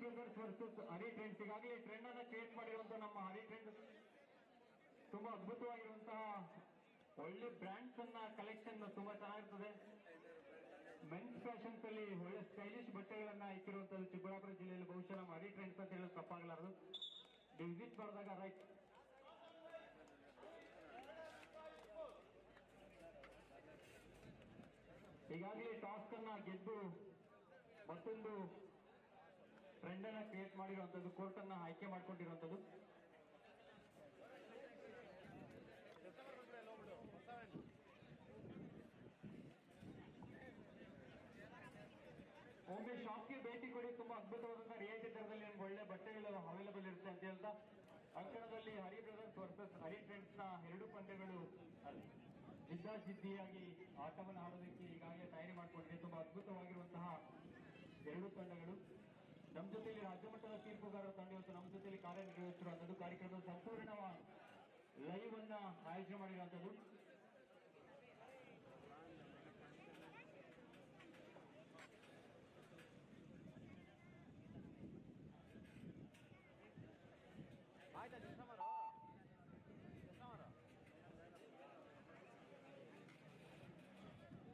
Brothers versus ಹರಿ trends. ಈಗಾಗಲೇ trend ಅನ್ನ create ಮಾಡಿರುವಂತಹ ನಮ್ಮ ಹರಿ ಟ್ರೆಂಡ್ಸ್ ತುಂಬಾ ಅದ್ಭುತವಾಗಿರುವಂತಹ ಒಳ್ಳೆ ಬ್ರ್ಯಾಂಡ್ಸ್ ಅನ್ನ ಕಲೆಕ್ಷನ್ ತುಂಬಾ ಚೆನ್ನಾಗಿರ್ತದೆ. ಮೆನ್ಸ್ ಫ್ಯಾಷನ್ಸ್ ಅಲ್ಲಿ ಒಳ್ಳೆ ಸ್ಟೈಲಿಶ್ ಬಟ್ಟೆಗಳನ್ನ ಇಕ್ಕಿರುವಂತದ್ದು ಚಿಕ್ಕಬಳ್ಳಾಪುರ ಜಿಲ್ಲೆಯಲ್ಲಿ ಬಹುಶಃ ನಮ್ಮ ಹರಿ ಟ್ರೆಂಡ್ಸ್ ಅಂತ ಹೇಳೋದು ತಪ್ಪಾಗಲಾರದು. ವಿಸಿಟ್ ಮಾಡಿದಾಗ ರೈಟ್. ಈಗಾಗಲೇ ಟಾಸ್ಕ್ ಅನ್ನ ಗೆದ್ದು ಮತ್ತೊಂದು ಟ್ರೆಂಡ್ ಅನ್ನ ಕ್ರಿಯೇಟ್ ಮಾಡಿರುವಂತದ್ದು, ಕೋರ್ಟ್ ಅನ್ನ ಆಯ್ಕೆ ಮಾಡ್ಕೊಂಡಿರುವಂತದ್ದು. ಒಮ್ಮೆ ಶಾಪ್ಗೆ ಭೇಟಿ ಕೊಡಿ, ತುಂಬಾ ಅದ್ಭುತವಾದಂತಹ ರಿಯಾಯಿತಿ ದರದಲ್ಲಿ ನಿಮ್ಗೆ ಒಳ್ಳೆ ಬಟ್ಟೆಗಳು ಅವೈಲೇಬಲ್ ಇರುತ್ತೆ ಅಂತ ಹೇಳ್ತಾ, ಅಂಕಣದಲ್ಲಿ ಹರಿ ಬ್ರದರ್ಸ್ ವರ್ಸಸ್ ಹರಿ ಟ್ರೆಂಡ್ಸ್ ನ ಎರಡು ಪಂದ್ಯಗಳು ಜಿದ್ದಾಜಿದ್ದಿಯಾಗಿ ಆಟವನ್ನು ಆಡೋದಕ್ಕೆ ಈಗಾಗಲೇ ತಯಾರಿ ಮಾಡಿಕೊಂಡಿದೆ. ತುಂಬಾ ಅದ್ಭುತವಾಗಿರುವಂತಹ ಎರಡು ತಂಡಗಳು. ನಮ್ಮ ಜೊತೆಯಲ್ಲಿ ರಾಜ್ಯ ಮಟ್ಟದ ತೀರ್ಪುಗಾರರ ತಂಡ ಇವತ್ತು ನಮ್ಮ ಜೊತೆಯಲ್ಲಿ ಕಾರ್ಯನಿರ್ವಹಿಸಿರುವಂತದ್ದು. ಕಾರ್ಯಕ್ರಮದ ಸಂಪೂರ್ಣ ಲೈವ್ ಅನ್ನ ಆಯೋಜನೆ ಮಾಡಿರುವಂತದ್ದು. ಆಯ್ತಾ ಕಸ್ಟಮರ್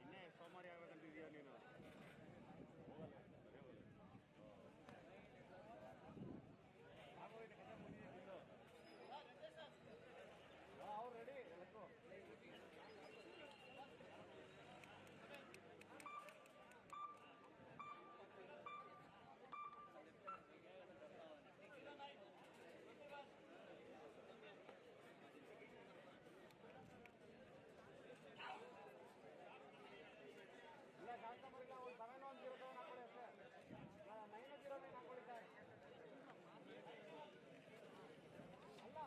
ಇನ್ನೇ ಸೋಮವಾರ ಯಾವಾಗಂತಿದೀಯ ನೀನು? ಅವ್ರು ರೆಡಿ ಎಲ್ಲಕ್ಕೂ. ಇಲ್ಲ ಶಾಂತಮರಿಗೆ ಒಂದು 710 ಹಾಕೊಳ್ಳಿ ಅಷ್ಟೇ. 909 ಹಾಕೊಳ್ಳಿ ಸರ್. ಅಲ್ಲ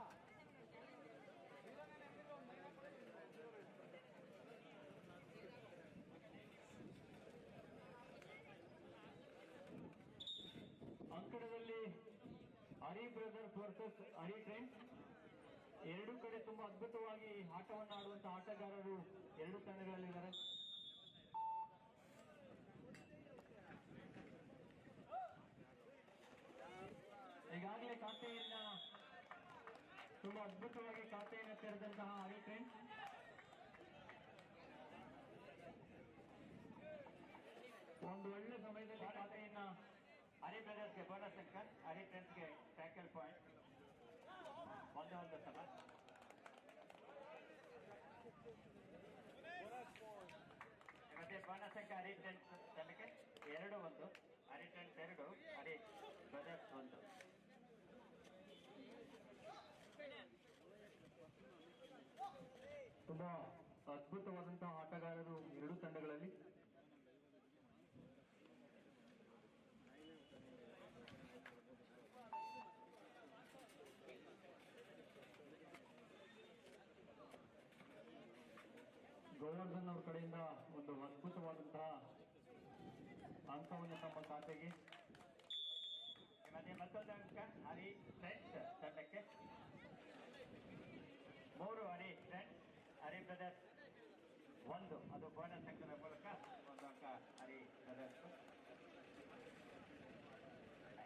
ಅಂಕಣದಲ್ಲಿ ಹರಿ ಬ್ರದರ್ಸ್ ವರ್ಸಸ್ ಹರಿ ಟ್ರೆಂಡ್ಸ್. ಎರಡು ಕಡೆ ತುಂಬಾ ಅದ್ಭುತವಾಗಿ ಆಟವನ್ನು ಆಡುವಂತಹ ಆಟಗಾರರು ಎರಡು ತಂಡಗಳಲ್ಲಿದ್ದಾರೆ. ಈಗಾಗಲೇ ಖಾತೆಯನ್ನ ತುಂಬಾ ಅದ್ಭುತವಾಗಿ ಖಾತೆಯನ್ನು ತೆರೆದಂತಹ ಹರಿ ಟ್ರೆಂಡ್ಸ್ ಒಂದು ಒಳ್ಳೆ ಸಮಯದಲ್ಲಿ ಖಾತೆಯನ್ನ ಹರಿ ಬ್ರದರ್ಸ್ಗೆ ಬೋನಸ್ ಅಂಕ, ಹರಿ ಟ್ರೆಂಡ್ಸ್ಗೆ ಟ್ಯಾಕಲ್ ಪಾಯಿಂಟ್. ಒಂದು ಸಲ ಮತ್ತೆ ಬೋನಸ್ ಅಂಕ ಹರಿ ಟ್ರೆಂಡ್ಸ್ ತಂಡಕ್ಕೆ 2-1. ಹರಿ ಟ್ರೆಂಡ್ಸ್ 2, ಹರಿ ಬ್ರದರ್ಸ್ 1. ತುಂಬಾ ಅದ್ಭುತವಾದಂತಹ ಆಟಗಾರರು ಎರಡು ತಂಡಗಳಲ್ಲಿ. ಗೋವರ್ಧನ್ ಅವ್ರ ಕಡೆಯಿಂದ ಒಂದು ಅದ್ಭುತವಾದಂತಹ ಅಂಕವನ್ನು ತಮ್ಮ ಖಾತೆಗೆ. ಮತ್ತೆ ಮತ್ತೊಂದು ಅಂಕ ಹರಿ ಟ್ರೆಂಡ್ಸ್ ತಂಡಕ್ಕೆ 3, ಹರಿ ಟ್ರೆಂಡ್ಸ್, ಹರಿ ಬ್ರದರ್ಸ್ 1. ಅದು ಬೋನಸ್ ಅಂಕದ ಮೂಲಕ 1 ಅಂಕ ಹರಿ ಬ್ರದರ್ಸ್.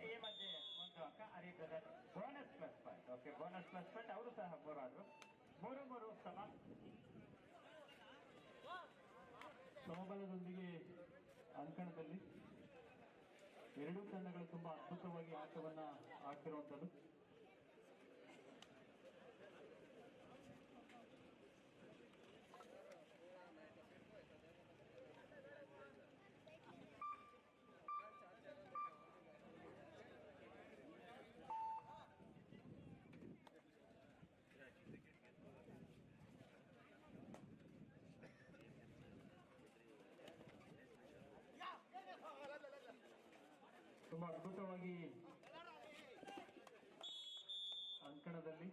ಈ ಮಧ್ಯೆ 1 ಅಂಕ Hari brothers bonus plus point. Okay, bonus plus point. ಅವರು ಸಹ 3 ಆದ್ರು. 3-3 ಸಮಬಲದೊಂದಿಗೆ ಅಂಕಣದಲ್ಲಿ ಎರಡೂ ತಂಡಗಳು ತುಂಬಾ ಅದ್ಭುತವಾಗಿ ಆಟವನ್ನ ಆಡ್ತಿರುವಂತದ್ದು. ತುಂಬಾ ಅದ್ಭುತವಾಗಿ ಅಂಕಣದಲ್ಲಿ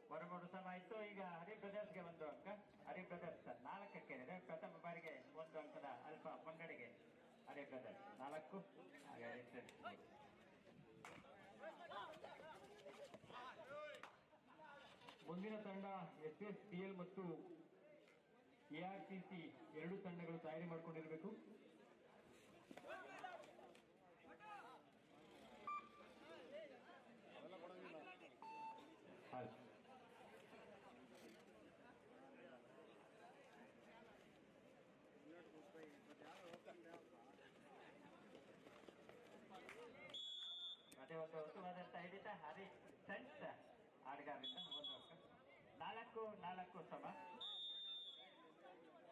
ಹೊರಮಾಡು ಸಮ ಇತ್ತು. ಈಗ ಹರಿ ಬ್ರದರ್ಸ್ಗೆ 1 ಅಂಕ. ಹರಿ ಬ್ರದರ್ಸ್ 4ಕ್ಕೇನಿದೆ. ಪ್ರಥಮ ಬಾರಿಗೆ 1 ಅಂಕದ ಅಲ್ಪ ಮುನ್ನಡೆಗೆ ಹರಿ ಬ್ರದರ್ಸ್ 4. ಹಾಗೆ ಹರಿ ಟ್ರೆಂಡ್ಸ್ 3. ಮುಂದಿನ ತಂಡ SSPL ಮತ್ತು ARCC ಎರಡು ತಂಡಗಳು ತಯಾರಿ ಮಾಡಿಕೊಂಡಿರಬೇಕು. ಮತ್ತೆ ಒಂದು ಉತ್ತಮವಾದಂತ ಹಿಡಿತ ಹರಿ ಫ್ರೆಂಡ್ಸ್ ಆಟಗಾರರಿಂದ ಒಂದು ಅಂಕ. 4-4 ಸಮ.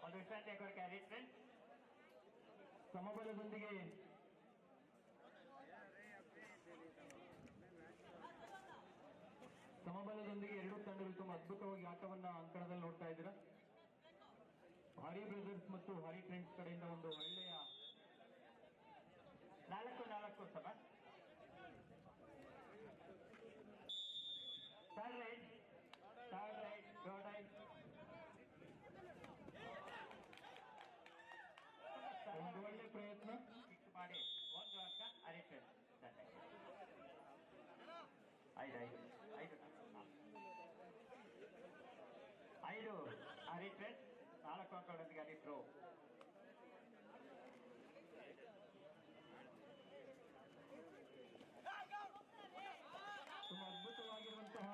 ಒಂದು ವಿಶ್ರಾಂತಿ ಕೊರಕೆ ಹರಿ ಫ್ರೆಂಡ್ಸ್. ಸಮಬಲದೊಂದಿಗೆ ಎರಡೂ ತಂಡಗಳು ತುಂಬಾ ಅದ್ಭುತವಾಗಿ ಆಟವನ್ನ ಅಂಕಣದಲ್ಲಿ ನೋಡ್ತಾ ಇದ್ದೀರಾ. ಹರಿ ಬ್ರದರ್ಸ್ ಮತ್ತು ಹರಿ ಫ್ರೆಂಡ್ಸ್ ಕಡೆಯಿಂದ ಒಂದು ಒಳ್ಳೆಯ 4-4 ಸಮ. ಥರ್ಡ್ ರೈಟ್ ಗೋಡೈ. ಒಂದು ಒಳ್ಳೆ ಪ್ರಯತ್ನ ಫಿಕ್ಸ್ ಮಾಡಿ ಒಂದು ಅಂಕ ಹರಿ ಫ್ರೆಂಡ್ಸ್ ತಂಡಕ್ಕೆ. 5 ಹರಿ ಫ್ರೆಂಡ್ಸ್, 4 ಅಂಕಗಳೊಂದಿಗೆ ಹರಿ ಪ್ರೋ. ತುಂಬಾ ಅದ್ಭುತವಾಗಿರುವಂತಹ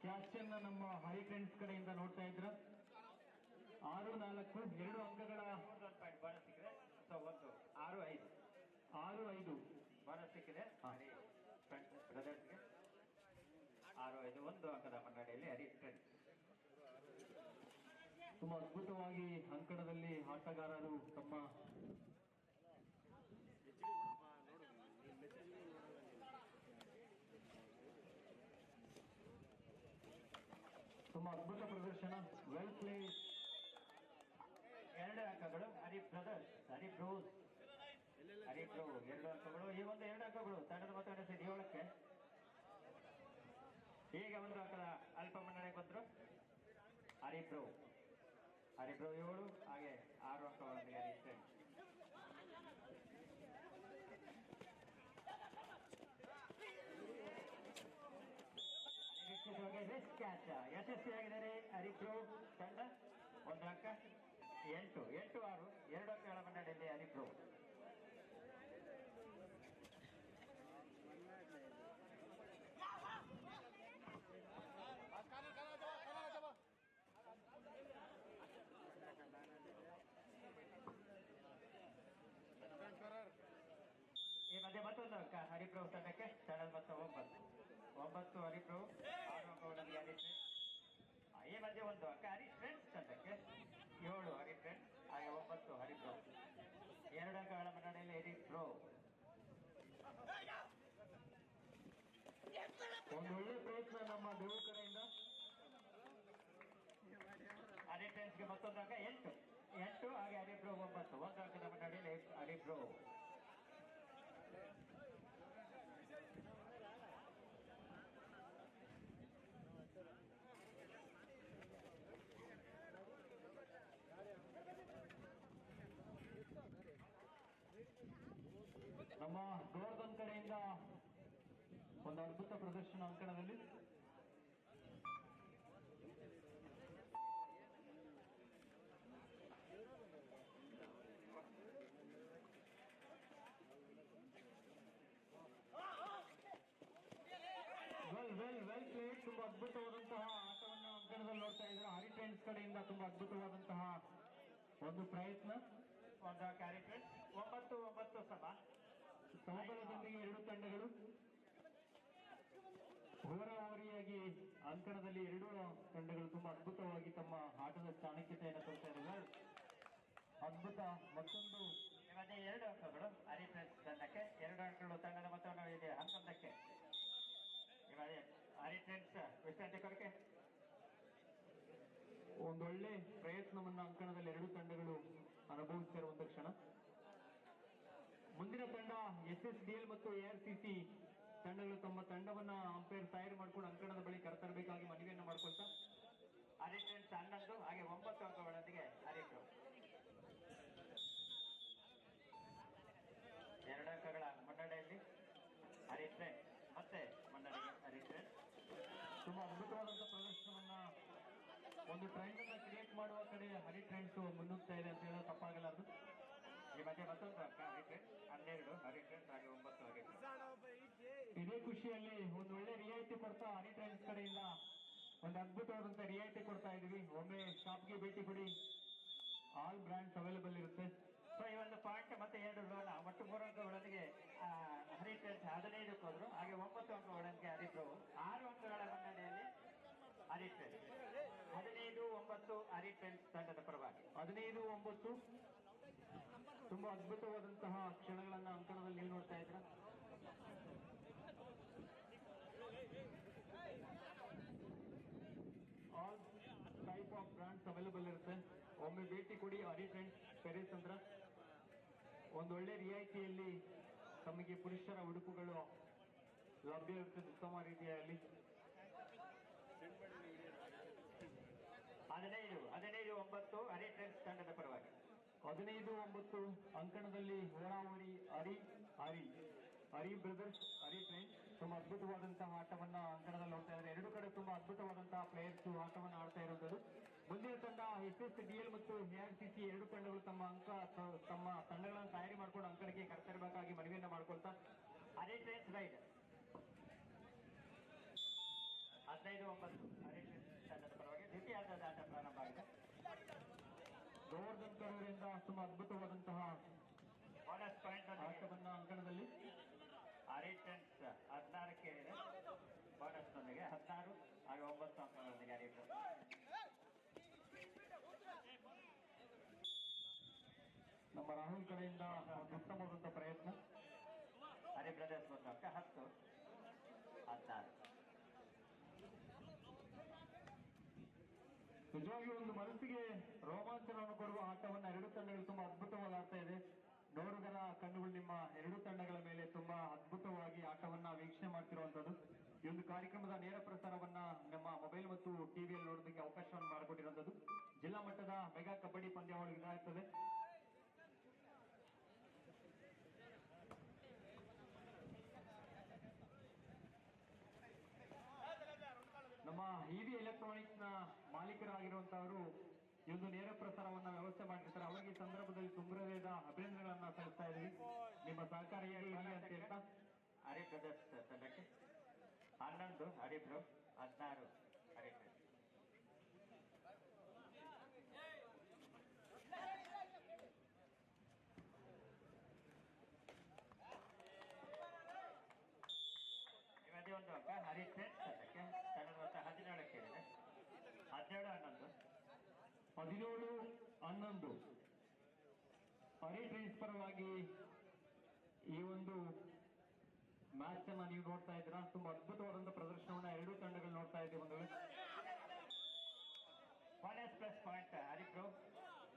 ಕ್ಯಾಚ್ ಅನ್ನ ನಮ್ಮ ಹರಿ ಫ್ರೆಂಡ್ಸ್ ಕಡೆಯಿಂದ ನೋಡ್ತಾ ಇದ್ರ. 6-4 2 ಅಂಕಗಳ ಬೋನಸ್ ಸಿಕ್ಕಿದೆ. ಸೊ ಒಂದು 6-5 ಬೋನಸ್ ಸಿಕ್ಕಿದೆ ಹರಿ ಫ್ರೆಂಡ್ಸ್ ಬ್ರದರ್ಸ್ಗೆ. 6-5 ಒಂದು ಅಂಕದ ಮುನ್ನಡೆಯಲ್ಲಿ ಹರಿ ಫ್ರೆಂಡ್ಸ್. ತುಂಬಾ ಅದ್ಭುತವಾಗಿ ಅಂಕಣದಲ್ಲಿ ಆಟಗಾರರು ತಮ್ಮ ತುಂಬಾ ಅದ್ಭುತ ಪ್ರದರ್ಶನ. Well play. 2 ಅಂಕಗಳು ಹರಿ ಬ್ರದರ್ಸ್, ಹರಿ ಬ್ರೋಸ್, ಹರಿ ಬ್ರೋ 2 ಅಂಕಗಳು. ಈ ಒಂದು 2 ಅಂಕಗಳು ತಂಡದ ಮೊತ್ತ 7ಕ್ಕೆ. ಈಗ 1 ಅಂಕದ ಅಲ್ಪ ಮುನ್ನಡೆ ಬಂದ್ರು ಹರಿ ಬ್ರೋ 7, ಹಾಗೆ 6 ಅಂಕಗಳೊಂದಿಗೆ ಹರಿ ಫ್ರೆಂಡ್ಸ್. ರಿಸ್ಟ್ ಕ್ಯಾಚ್ ಯಶಸ್ವಿಯಾಗಿದ್ದಾರೆ ಹರಿ ಬ್ರೋ ತಂಡ. 1 ಅಂಕ. 8-6 2 ಅಂಕಗಳ ಮುನ್ನಡೆಯಲ್ಲಿ ಹರಿ ಬ್ರೋ. ಈ ಮಧ್ಯೆ ಮತ್ತೊಂದು ಅಂಕ ಹರಿಪ್ರೋ ತಂಡಕ್ಕೆ. ತಂಡದ ಮೊತ್ತ 9 ಹರಿಪ್ರೋ, 6 ಅಂಕಗಳೊಂದಿಗೆ ಹರಿ ಫ್ರೆಂಡ್ಸ್. ಈ ಮಧ್ಯೆ 1 ಅಂಕ ಹರಿ ಫ್ರೆಂಡ್ಸ್ ತಂಡಕ್ಕೆ. 7 ಹರಿ ಫ್ರೆಂಡ್ಸ್, ಹಾಗೆ 9 ಹರಿಪ್ರೋ. 2 ಅಂಕಗಳ ಮುನ್ನಡೆಯಲ್ಲಿ ಹರಿಪ್ರೋ. ಒಂದು ಒಳ್ಳೆ ಪ್ರಯತ್ನ ನಮ್ಮ ದೇವ ಕಡೆಯಿಂದ. ಹರಿ ಫ್ರೆಂಡ್ಸ್ಗೆ ಮತ್ತೊಂದು ಅಂಕ. 8 ಹಾಗೆ ಹರಿಪ್ರೋ 9. 1 ಅಂಕದ ಮುನ್ನಡೆಯಲ್ಲಿ ಹರಿಪ್ರೋ. ನಮ್ಮ ಗೋರ್ಧನ್ ಕಡೆಯಿಂದ ಒಂದು ಅದ್ಭುತ ಪ್ರದರ್ಶನ ಅಂಕಣದಲ್ಲಿ. Well played. ತುಂಬಾ ಅದ್ಭುತವಾದಂತಹ ಆಟವನ್ನು ಅಂಕಣದಲ್ಲಿ ನೋಡ್ತಾ ಇದ್ದಾರೆ. ಹರಿ ಫ್ರೆಂಡ್ಸ್ ಕಡೆಯಿಂದ ತುಂಬಾ ಅದ್ಭುತವಾದಂತಹ ಒಂದು ಪ್ರಯತ್ನ. 1 ಅಂಕ ಹರಿ ಫ್ರೆಂಡ್ಸ್. 9-9 ಸಮ. ಸಮಬಲದೊಂದಿಗೆ 2 ತಂಡಗಳು ಹೋರಾಹೋರಿಯಾಗಿ ಅಂಕಣದಲ್ಲಿ 2 ತಂಡಗಳು ತುಂಬಾ ಅದ್ಭುತವಾಗಿ ತಮ್ಮ ಆಟದ ಚಾಣಕ್ಯತೆಯನ್ನು ತೋರ್ತಾ ಇದ್ದಾರೆ. ಅದ್ಭುತ. ಮತ್ತೊಂದು ಈ ಮಧ್ಯೆ 2 ಅಂಕಗಳು ಹರಿ ಫ್ರೆಂಡ್ಸ್ ತಂಡಕ್ಕೆ. 2 ಅಂಕಗಳು ತಂಡದ ಮೊತ್ತವನ್ನು ಇದೆ 11ಕ್ಕೆ. ಈ ಮಧ್ಯೆ ಹರಿ ಫ್ರೆಂಡ್ಸ್ ವಿಶ್ರಾಂತಿ ಕೊರಕೆ. ಒಂದೊಳ್ಳೆ ಪ್ರಯತ್ನವನ್ನ ಅಂಕಣದಲ್ಲಿ 2 ತಂಡಗಳು ಅನುಭವಿಸುತ್ತಿರುವಂತ ಕ್ಷಣ. ಮುಂದಿನ ತಂಡ SSDL ಮತ್ತು ARCC ತಂಡಗಳು ತಮ್ಮ ತಂಡವನ್ನ ಅಂಪೈರ್ ತಯಾರು ಮಾಡಿಕೊಂಡು ಅಂಕಣದ ಬಳಿ ಕರೆತರಬೇಕಾಗಿ ಮನವಿಯನ್ನು ಮಾಡಿಕೊಳ್ತಾ ಹರಿ ಫ್ರೆಂಡ್ಸ್ 11 ಹಾಗೆ 9 ಅಂಕಗಳೊಂದಿಗೆ ಹರಿ ಫ್ರೋ. 2 ಅಂಕಗಳ ಮುನ್ನಡೆಯಲ್ಲಿ ಹರಿ ಫ್ರೆಂಡ್ಸ್ ಮತ್ತೆ ಮುನ್ನಡೆಗೆ ಹರಿ ಫ್ರೆಂಡ್ಸ್. ತುಂಬಾ ಅದ್ಭುತವಾದಂತಹ ಪ್ರದರ್ಶನವನ್ನ ಒಂದು ಟ್ರೆಂಡ್ ಅನ್ನ ಕ್ರಿಯೇಟ್ ಮಾಡುವ ಕಡೆ ಹರಿ ಟ್ರೆಂಡ್ಸ್ ಮುನ್ನುಗ್ತಾ ಇದೆ ಅಂತ ಹೇಳೋದು ತಪ್ಪಾಗಲಾರದು. ಈ ಮಧ್ಯೆ ಮತ್ತೊಂದು ಅಂಕ ಹರಿ ಫ್ರೆಂಡ್ಸ್. 12 ಹರಿ ಫ್ರೆಂಡ್ಸ್ ಹಾಗೆ 9 ಹರಿ ಫ್ರೆಂಡ್ಸ್. ಇದೇ ಖುಷಿಯಲ್ಲಿ ಒಂದು ಒಳ್ಳೆ ರಿಯಾಯಿತಿ ಕೊಡ್ತಾ ಹರಿ ಟ್ರೆಂಡ್ಸ್ ಕಡೆಯಿಂದ ಒಂದು ಅದ್ಭುತವಾದಂತಹ ರಿಯಾಯಿತಿ ಕೊಡ್ತಾ ಇದೀವಿ. ಒಮ್ಮೆ ಶಾಪ್ಗೆ ಭೇಟಿ ಕೊಡಿ, ಆಲ್ ಬ್ರ್ಯಾಂಡ್ಸ್ ಅವೈಲೇಬಲ್ ಇರುತ್ತೆ. ಸೊ ಈ ಒಂದು ಪಾಯಿಂಟ್ ಮತ್ತೆ 2 ಲೋನ ಒಟ್ಟು 3 ಅಂಕಗಳೊಂದಿಗೆ ಹರಿ ಫ್ರೆಂಡ್ಸ್ 15ಕ್ಕೆ ಹೋದ್ರು. ಹಾಗೆ 9 ಅಂಕಗಳೊಂದಿಗೆ ಹರಿಪ್ರಭು 6 ಅಂಕಗಳ ಮುನ್ನಡೆಯಲ್ಲಿ ಹರಿಟ್ರೆಂಡ್ಸ್ 15-9 ಹರಿಟ್ರೆಂಡ್ಸ್ ತಂಡದ ಪರವಾಗಿ. 15-9 ತುಂಬಾ ಅದ್ಭುತವಾದಂತಹ ಕ್ಷಣಗಳನ್ನ ಅಂಕಣದಲ್ಲಿ ನೀವು ನೋಡ್ತಾ ಇದ್ರ. All type of brands available ಇರುತ್ತೆ. ಒಮ್ಮೆ ಭೇಟಿ ಕೊಡಿ ಹರಿ ಟ್ರೆಂಡ್ಸ್ ಪೆರಿಸ್ ಅಂತ. ಒಂದೊಳ್ಳೆ ರಿಯಾಯಿತಿಯಲ್ಲಿ ತಮಗೆ ಪುರುಷರ ಉಡುಪುಗಳು ಲಭ್ಯ ಇರ್ತದೆ ಉತ್ತಮ ರೀತಿಯಲ್ಲಿ. 15-9 ಹರಿ ಟ್ರೆಂಡ್ಸ್ ತಂಡದ ಪರವಾಗಿ. 15-9 ಅಂಕಣದಲ್ಲಿ ಹೋರಾವರಿ ಹರಿ ಬ್ರದರ್ಸ್ ಹರಿ ಟ್ರೆಂಡ್ಸ್ ತುಂಬಾ ಅದ್ಭುತವಾದಂತಹ ಆಟವನ್ನ ಅಂಕಣದಲ್ಲಿ ನೋಡ್ತಾ ಇದ್ದಾರೆ. ಎರಡು ಕಡೆ ತುಂಬಾ ಅದ್ಭುತವಾದಂತಹ ಪ್ಲೇಯರ್ಸ್ ಆಟವನ್ನು ಆಡ್ತಾ ಇರುವಂತದ್ದು. ಮುಂದಿನ ತಂಡ SSDL ಮತ್ತು ARCC ಎರಡು ತಂಡಗಳು ತಮ್ಮ ತಂಡಗಳನ್ನು ತಯಾರಿ ಮಾಡಿಕೊಂಡು ಅಂಕಣಕ್ಕೆ ಕರೆತರಬೇಕಾಗಿ ಮನವಿಯನ್ನ ಮಾಡ್ಕೊಳ್ತಾ ಹರಿ ಟ್ರೆಂಡ್ಸ್ ರೈಡ್ 15-9 ಹರಿ ಟ್ರೆಂಡ್ಸ್ ತಂಡದ ಪರವಾಗಿ ದ್ವಿತೀಯಾರ್ಧದ ಆಟ ಪ್ರಾರಂಭ ಆಗಿದೆ. ಗೋವರ್ಧನ್ ಕರೂರಿಂದ ತುಂಬಾ ಅದ್ಭುತವಾದಂತಹ ಬೋನಸ್ ಪಾಯಿಂಟ್ ಆಟವನ್ನ ಅಂಕಣದಲ್ಲಿ ಹರಿ ಟ್ರೆಂಡ್ಸ್ 16ಕ್ಕೆ ಏರಿದೆ. ಬೋನಸ್ನೊಂದಿಗೆ 16 ಹಾಗೂ 9 ಅಂಕಗಳೊಂದಿಗೆ ಹರಿ ಟ್ರೆಂಡ್ಸ್. ನಮ್ಮ ರಾಹುಲ್ ಕಡೆಯಿಂದ ಒಂದು ಉತ್ತಮವಾದಂತಹ ಪ್ರಯತ್ನ. ಹರಿ ಬ್ರದರ್ಸ್ 1 ಅಂಕ 10-16. ನಿಜವಾಗಿಯೂ ಒಂದು ಮನಸ್ಸಿಗೆ ರೋಮಾಂಚನವನ್ನು ಕೊಡುವ ಆಟವನ್ನ ಎರಡು ತಂಡಗಳು ತುಂಬಾ ಅದ್ಭುತವಾಗಿ ಆಡ್ತಾ ಇದೆ. ನೋಡುಗರ ಕಣ್ಣುಗಳು ನಿಮ್ಮ ಎರಡು ತಂಡಗಳ ಮೇಲೆ ತುಂಬಾ ಅದ್ಭುತವಾಗಿ ಆಟವನ್ನ ವೀಕ್ಷಣೆ ಮಾಡ್ತಿರುವಂತದ್ದು. ಈ ಒಂದು ಕಾರ್ಯಕ್ರಮದ ನೇರ ಪ್ರಸಾರವನ್ನ ನಮ್ಮ ಮೊಬೈಲ್ ಮತ್ತು ಟಿವಿಯಲ್ಲಿ ನೋಡೋದಕ್ಕೆ ಅವಕಾಶವನ್ನು ಮಾಡಿಕೊಟ್ಟಿರುವಂತದ್ದು. ಜಿಲ್ಲಾ ಮಟ್ಟದ ಮೆಗಾ ಕಬಡ್ಡಿ ಪಂದ್ಯಾವಳಿ ಇದಾಗುತ್ತದೆ. ನಮ್ಮ EV ಎಲೆಕ್ಟ್ರಾನಿಕ್ಸ್ ನ ಮಾಲೀಕರಾಗಿರುವಂತವರು ಈ ಒಂದು ನೇರ ಪ್ರಸಾರವನ್ನ ವ್ಯವಸ್ಥೆ ಮಾಡಿರ್ತಾರೆ. ಅವರಿಗೆ ಈ ಸಂದರ್ಭದಲ್ಲಿ ತುಂಬರದ ಅಭಿನಂದನೆಗಳನ್ನ ಸಲ್ಲಿಸ್ತಾ ಇದ್ದೀವಿ. ನಿಮ್ಮ ಸಹಕಾರ ಹೇಗೆ ಇರಲಿ ಅಂತ ಹೇಳ್ತಾ ಹರಿ ಬ್ರದರ್ಸ್ ತಂಡಕ್ಕೆ 11 ಹರಿ ಬ್ರೋ 16 ಹರಿ ಟ್ರೆಂಡ್ಸ್. ಇವತ್ತೇ 1 ಅಂಕ ಹರಿ ಟ್ರೆಂಡ್ಸ್ ತಂಡಕ್ಕೆ. ತಂಡದ ಮೊತ್ತ 17ಕ್ಕೆ ಏರಿದೆ. 17-11 17-11 ಹರಿ ಟ್ರೆಂಡ್ಸ್ ಪರವಾಗಿ ಈ ಒಂದು ಮ್ಯಾಚ್ ಅನ್ನ ನೀವು ನೋಡ್ತಾ ಇದ್ದೀರಾ. ತುಂಬಾ ಅದ್ಭುತವಾದಂತಹ ಪ್ರದರ್ಶನವನ್ನ ಎರಡೂ ತಂಡಗಳು ನೋಡ್ತಾ ಇದ್ದೀವಿ. ಒಂದು ಬೋನಸ್ ಪ್ಲಸ್ ಪಾಯಿಂಟ್ ಹರಿ ಬ್ರೋ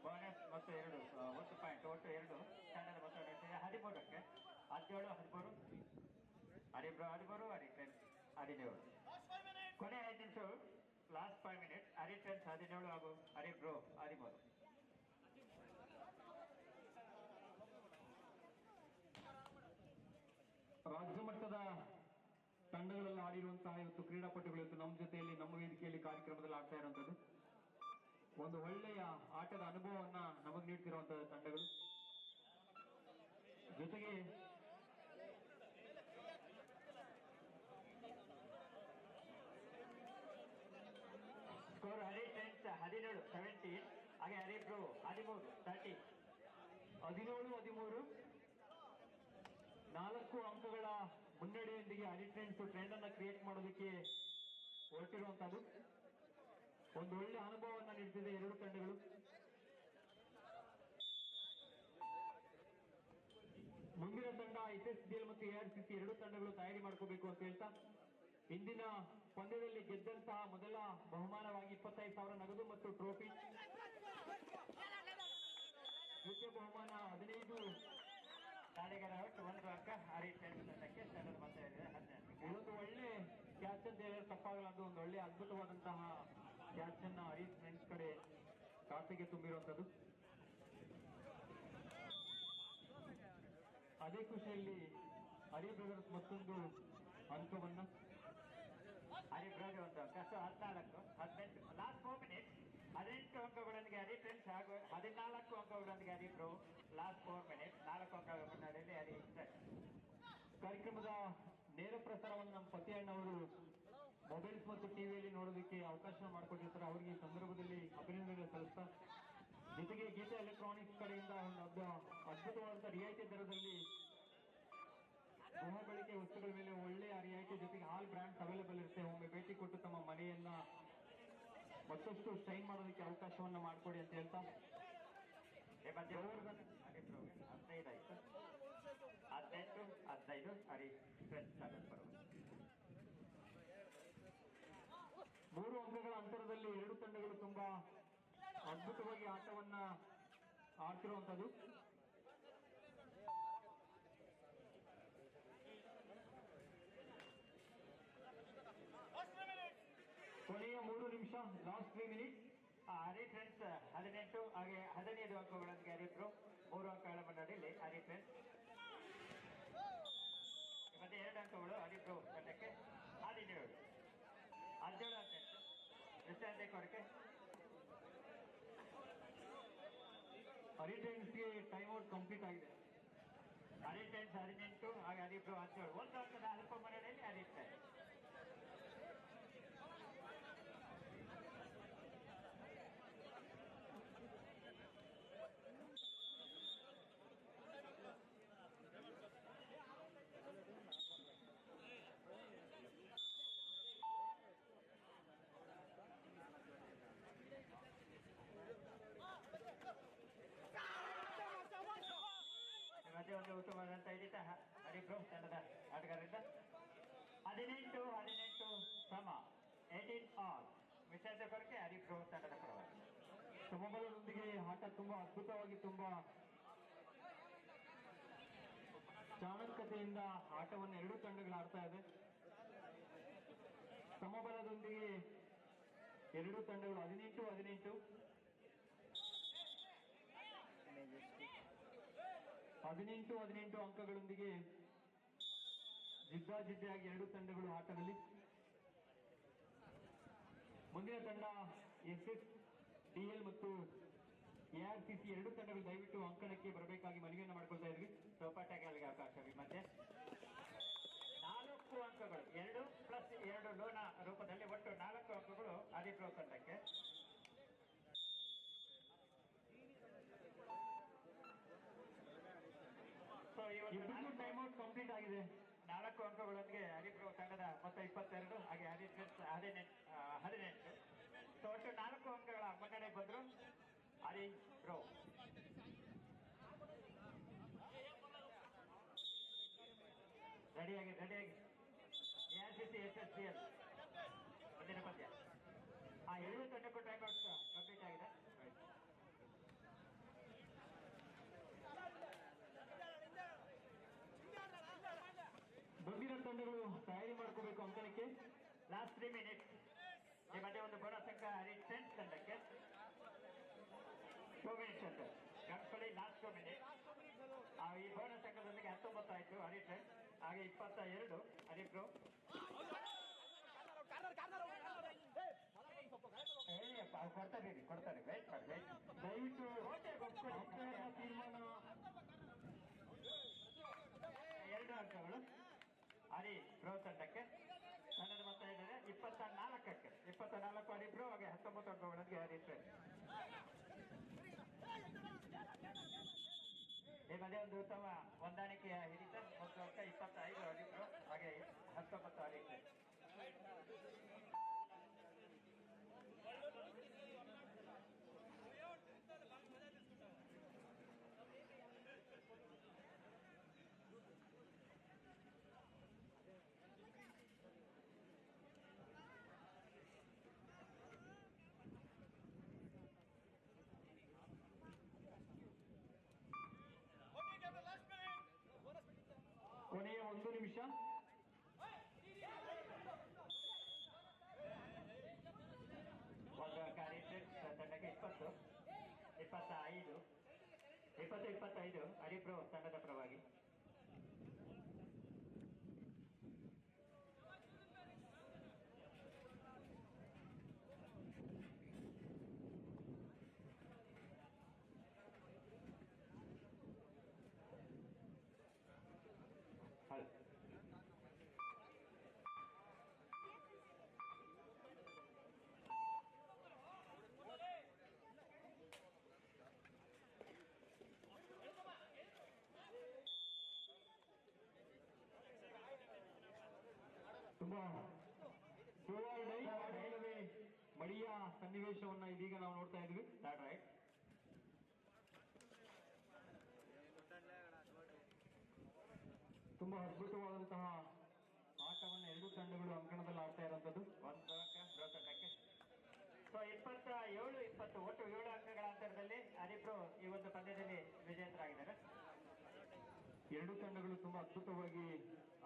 ಬೋನಸ್ ಮತ್ತು 1 ಪಾಯಿಂಟ್ ಒಟ್ಟು 2 ತಂಡದ ಮೊತ್ತ 13ಕ್ಕೆ 17-13 ಹರಿ ಬ್ರೋ 13 ಹರಿ ಟ್ರೆಂಡ್ಸ್ 17. ಕೊನೆ 5 ನಿಮಿಷ ಲಾಸ್ಟ್ 5 ಮಿನಿಟ್. ಹರಿ ಟ್ರೆಂಡ್ಸ್ 17 ಹಾಗೂ ಹರಿ ಬ್ರೋ 13. ರಾಜ್ಯ ಮಟ್ಟದ ತಂಡಗಳಲ್ಲಿ ಆಡಿರುವಂತಹ ಇವತ್ತು ಕ್ರೀಡಾಪಟುಗಳು ಇವತ್ತು ನಮ್ಮ ಜೊತೆಯಲ್ಲಿ ನಮ್ಮ ವೇದಿಕೆಯಲ್ಲಿ ಕಾರ್ಯಕ್ರಮದಲ್ಲಿ ಆಡ್ತಾ ಇರುವಂತದ್ದು. ಒಂದು ಒಳ್ಳೆಯ ಆಟದ ಅನುಭವವನ್ನ ನಮಗೆ ನೀಡ್ತಿರುವಂತಹ ತಂಡಗಳು. ಜೊತೆಗೆ ಸ್ಕೋರ್ ಹರಿ ಟ್ರೆಂಡ್ಸ್ 17 ಹಾಗೆ ಹರಿ ಬ್ರೋ 13 17-13 4 ಅಂಕಗಳ ಮುನ್ನಡೆಯೊಂದಿಗೆ ಹರಿ ಟ್ರೆಂಡ್ಸ್ ಟ್ರೆಂಡ್ ಅನ್ನ ಕ್ರಿಯೇಟ್ ಮಾಡೋದಕ್ಕೆ ಹೊರಟಿರುವಂತದ್ದು. ಒಂದು ಒಳ್ಳೆ ಅನುಭವವನ್ನ ನೀಡ್ತಿದೆ ಎರಡು ತಂಡಗಳು. ಮುಂದಿನ ತಂಡ SSDL ಮತ್ತು ARCC ಎರಡು ತಂಡಗಳು ತಯಾರಿ ಮಾಡ್ಕೋಬೇಕು ಅಂತ ಹೇಳ್ತಾ ಇಂದಿನ ಪಂದ್ಯದಲ್ಲಿ ಗೆದ್ದಂತಹ ಮೊದಲ ಬಹುಮಾನವಾಗಿ 25,000 ನಗದು ಮತ್ತು ಟ್ರೋಫಿ. ದ್ವಿತೀಯ ಬಹುಮಾನ 15 ದಾಳಿಗರ 1 ಅಂಕ ಹರಿ ಟ್ರೆಂಡ್ಸ್ ತಂಡಕ್ಕೆ. ತಂಡದ ಮೊತ್ತ 12. ಇದೊಂದು ಒಳ್ಳೆ ಕ್ಯಾಚ್ ಅಂತ ಹೇಳಿದ್ರೆ ತಪ್ಪಾಗಲಾರ್ದು. ಒಂದು ಒಳ್ಳೆ ಅದ್ಭುತವಾದಂತಹ ಕ್ಯಾಚ್ ಅನ್ನ ಹರಿ ಟ್ರೆಂಡ್ಸ್ ಕಡೆ ಖಾತೆಗೆ ತುಂಬಿರುವಂತದ್ದು. ಅದೇ ಖುಷಿಯಲ್ಲಿ ಹರಿ ಬ್ರದರ್ಸ್ ಮತ್ತೊಂದು ಅಂಕವನ್ನ ಹರಿ ಬ್ರೋಗೆ 1 ಅಂಕ. ಸೊ 14-18 ಲಾಸ್ಟ್ 4 ಮಿನಿಟ್ 18 ಅಂಕಗಳೊಂದಿಗೆ ಹರಿ ಟ್ರೆಂಡ್ಸ್ ಹಾಗೂ 14 ಅಂಕಗಳೊಂದಿಗೆ ಹರಿ ಬ್ರೋ ಲಾಸ್ಟ್ 4 ಮಿನಿಟ್ 4 ಅಂಕಗಳ ಮುನ್ನಡೆಯಲ್ಲಿ ಹರಿ ಟ್ರೆಂಡ್ಸ್. ಕಾರ್ಯಕ್ರಮದ ನೇರ ಪ್ರಸಾರವನ್ನು ನಮ್ಮ ಪತಿಯಣ್ಣವರು ಮೊಬೈಲ್ಸ್ ಮತ್ತು ಟಿವಿಯಲ್ಲಿ ನೋಡೋದಕ್ಕೆ ಅವಕಾಶ ಮಾಡಿಕೊಟ್ಟಿರ್ತಾರೆ. ಅವರಿಗೆ ಈ ಸಂದರ್ಭದಲ್ಲಿ ಅಭಿನಂದನೆ ಸಲ್ಲಿಸ್ತಾ ಜೊತೆಗೆ ಗೀತಾ ಎಲೆಕ್ಟ್ರಾನಿಕ್ಸ್ ಕಡೆಯಿಂದ ಒಂದು ಅದ್ಭುತವಾದಂತಹ ರಿಯಾಯಿತಿ ದರದಲ್ಲಿ ಗೃಹ ಬಳಕೆ ತಂಡಗಳ ಮೇಲೆ ಒಳ್ಳೆಯ ರಿಯಾಯಿತಿ ಜೊತೆಗೆ ಆಲ್ ಬ್ರ್ಯಾಂಡ್ಸ್ ಅವೈಲೇಬಲ್ ಇರುತ್ತೆ. ಒಮ್ಮೆ ಭೇಟಿ ಕೊಟ್ಟು ತಮ್ಮ ಮನೆಯನ್ನ ಮತ್ತಷ್ಟು ಶೈನ್ ಮಾಡೋದಕ್ಕೆ ಅವಕಾಶವನ್ನ ಮಾಡಿಕೊಡಿ ಅಂತ ಹೇಳ್ತಾ ಈ ಮಧ್ಯೆ ಹರಿಪ್ರಭುಗೆ 15 ಆಯ್ತು. 18-15 ಹರಿ ಫ್ರೆಂಡ್ಸ್ ತಂಡದ ಪರವಾಗಿ. 3 ಅಂಕಗಳ ಅಂತರದಲ್ಲಿ ಎರಡು ತಂಡಗಳು ತುಂಬಾ ಅದ್ಭುತವಾಗಿ ಆಟವನ್ನ ಆಡ್ತಿರುವಂತದ್ದು. ಕೊನೆಯ 3 ನಿಮಿಷ, ಲಾಸ್ಟ್ 3 ಮಿನಿಟ್. ಹರಿ ಫ್ರೆಂಡ್ಸ್ 18 ಹಾಗೆ 15 ಅಂಕಗಳೊಂದಿಗೆ ಹರಿಪ್ರೋ 3 ಅಂಕಗಳ ಮುನ್ನಡೆಯಲ್ಲಿ ಹರಿ ಫ್ರೆಂಡ್ಸ್. ಮತ್ತೆ 2 ಅಂಕಗಳು ಹರಿಪ್ರೋ ತಂಡಕ್ಕೆ 17 18 ವಿಶ್ರಾಂತಿ ಕೊರಕೆ. ಹರಿಟೈನ್ಸ್ಗೆ ಟೈಮ್ ಔಟ್ ಕಂಪ್ಲೀಟ್ ಆಗಿದೆ. ಹರಿ ಫ್ರೆಂಡ್ಸ್ 18 ಹಾಗೆ ಹರಿಪ್ರೋ 17 1 ಅಂಕದ ಹರಿಪ್ರೋ ಮುನ್ನಡೆಯಲ್ಲಿ ಹರಿ ಫ್ರೆಂಡ್ಸ್. ಮತ್ತೆ ಒಂದು ಉತ್ತಮವಾದಂತಹ ಹಿಡಿತ ಹರಿಪ್ರೋ ತಂಡದ ಆಟಗಾರರಿಂದ. 18-18 ಸಮ 18 ಆಲ್ ವಿಶ್ರಾಂತಿ ಕೊರಕೆ ಹರಿಪ್ರೋ ತಂಡದ ಪರವಾಗಿ. ಸಮಬಲದೊಂದಿಗೆ ಆಟ ತುಂಬಾ ಅದ್ಭುತವಾಗಿ ತುಂಬಾ ಚಾಣಾಕ್ಷತೆಯಿಂದ ಆಟವನ್ನು ಎರಡೂ ತಂಡಗಳು ಆಡ್ತಾ ಇದೆ. ಸಮಬಲದೊಂದಿಗೆ ಎರಡೂ ತಂಡಗಳು 18-18 18 ಅಂಕಗಳೊಂದಿಗೆ ಜಿದ್ದಾಜಿದ್ದಿಯಾಗಿ ಎರಡೂ ತಂಡಗಳು ಆಟದಲ್ಲಿ. ಮುಂದಿನ ತಂಡ SSDL ಮತ್ತು ARCC ಎರಡೂ ತಂಡಗಳು ದಯವಿಟ್ಟು ಅಂಕಣಕ್ಕೆ ಬರಬೇಕಾಗಿ ಮನವಿಯನ್ನು ಮಾಡ್ಕೊಳ್ತಾ ಇದ್ವಿ. ಚೌಪಾಟಗಳಿಗೆ ಅವಕಾಶ. ಮತ್ತೆ 4 ಅಂಕಗಳು 2+2 ಲೋನ ರೂಪದಲ್ಲಿ ಒಟ್ಟು 4 ಅಂಕಗಳು ಹರಿಪ್ರೋ ತಂಡಕ್ಕೆ. ಸೊ ಇಬ್ಬರಿಗೂ ಟೈಮ್ ಔಟ್ ಕಂಪ್ಲೀಟ್ ಆಗಿದೆ. 4 ಅಂಕಗಳೊಂದಿಗೆ ಹರಿಪ್ರೋ ತಂಡದ ಮೊತ್ತ 22 ಹಾಗೆ ಹರಿ ಫ್ರೆಂಡ್ಸ್ 18. ಸೊ ಒಟ್ಟು 4 ಅಂಕಗಳ ಮುನ್ನಡೆ ಬಂದ್ರು ಹರಿಪ್ರೋ. ರೆಡಿಯಾಗಿ ARCC SSDL ಮುಂದಿನ ಪಂದ್ಯ. ಎರಡೂ ತಂಡಕ್ಕೂ ಟೈಮ್ ಔಟ್ ಕಂಪ್ಲೀಟ್ ಆಗಿದೆ. ಮುಂದಿನ ತಂಡಗಳು ತಯಾರಿ ಮಾಡ್ಕೋಬೇಕು ಅಂಕಣಕ್ಕೆ. Last 3 minutes. ಈ ಮಧ್ಯೆ ಒಂದು ಬೋನಸ್ ಅಂಕ ಹರಿ ಫ್ರೆಂಡ್ಸ್ ತಂಡಕ್ಕೆ. 2 ಮಿನಿಟ್ಸ್ ಅಂತ ಕನ್ಫಲಿ ಲಾಸ್ಟ್ 2 ಮಿನಿಟ್. ಈ ಬೋನಸ್ ಅಂಕದೊಂದಿಗೆ 19 ಆಯ್ತು ಹರಿ ಫ್ರೆಂಡ್ಸ್ ಹಾಗೆ 22 ಹರಿಪ್ರೋ. ಹೇಳಿಯಪ್ಪ ಕೊಡ್ತಾರೆ ವೇಟ್ ಮಾಡಿ ದಯವಿಟ್ಟು ತೀರ್ಮಾನ. 2 ಅಂಕಗಳು ಹರಿ ಪ್ರೋ ತಂಡಕ್ಕೆ. ತಂಡದ ಮೊತ್ತ ಏನಿದೆ 24ಕ್ಕೆ 24 ಹರಿಪ್ರೋ ಹಾಗೆ 19 ಅಂಕಗಳೊಂದಿಗೆ ಹರಿ ಫ್ರೆಂಡ್ಸ್. ಈ ಮಧ್ಯೆ ಒಂದು ಉತ್ತಮ ಹೊಂದಾಣಿಕೆಯ ಹಿಡಿತ ಮತ್ತು ಅಂಕ 25 ಹರಿಪ್ರೋ ಹಾಗೆ 19 ಹರಿ ಫ್ರೆಂಡ್ಸ್. ಕೊನೆಯ 1 ನಿಮಿಷ. ಒಂದು ಅಂಕ ಹರಿ ಫ್ರೆಂಡ್ಸ್ ತಂಡಕ್ಕೆ 20-25 ಹರಿಪ್ರೋ ತಂಡದ ಪರವಾಗಿ. ತುಂಬಾ ಇಲ್ಲವೇ ಮಡಿಯ ಸನ್ನಿವೇಶವನ್ನ ಇದೀಗ ನಾವು ನೋಡ್ತಾ ಇದ್ವಿ. ರೈಟ್. ತುಂಬಾ ಅದ್ಭುತವಾದಂತಹ ಆಟವನ್ನು ಎರಡೂ ತಂಡಗಳು ಅಂಕಣದಲ್ಲಿ ಆಡ್ತಾ ಇರುವಂತದ್ದು. ಒಂದು ಅಂಕ ಬ್ರೋ ತಂಡಕ್ಕೆ. ಸೊ 27-20 ಒಟ್ಟು 7 ಅಂಕಗಳ ಅಂತರದಲ್ಲಿ ಹರಿಪ್ರೋ ಈ ಒಂದು ಪಂದ್ಯದಲ್ಲಿ ವಿಜೇತರಾಗಿದ್ದಾರೆ. ಎರಡೂ ತಂಡಗಳು ತುಂಬಾ ಅದ್ಭುತವಾಗಿ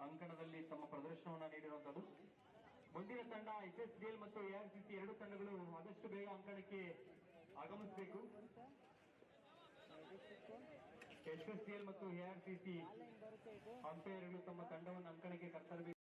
ಅಂಕಣದಲ್ಲಿ ತಮ್ಮ ಪ್ರದರ್ಶನವನ್ನ ನೀಡಿರುವಂತದ್ದು. ಮುಂದಿನ ತಂಡ SSDL ಮತ್ತು ARCC ಎರಡೂ ತಂಡಗಳು ಆದಷ್ಟು ಬೇಗ ಅಂಕಣಕ್ಕೆ ಆಗಮಿಸಬೇಕು. SSDL ಮತ್ತು ARCC ಅಂಪೈರ್ಗಳು ತಮ್ಮ ತಂಡವನ್ನು ಅಂಕಣಕ್ಕೆ ಕರ್ತರಬೇಕು.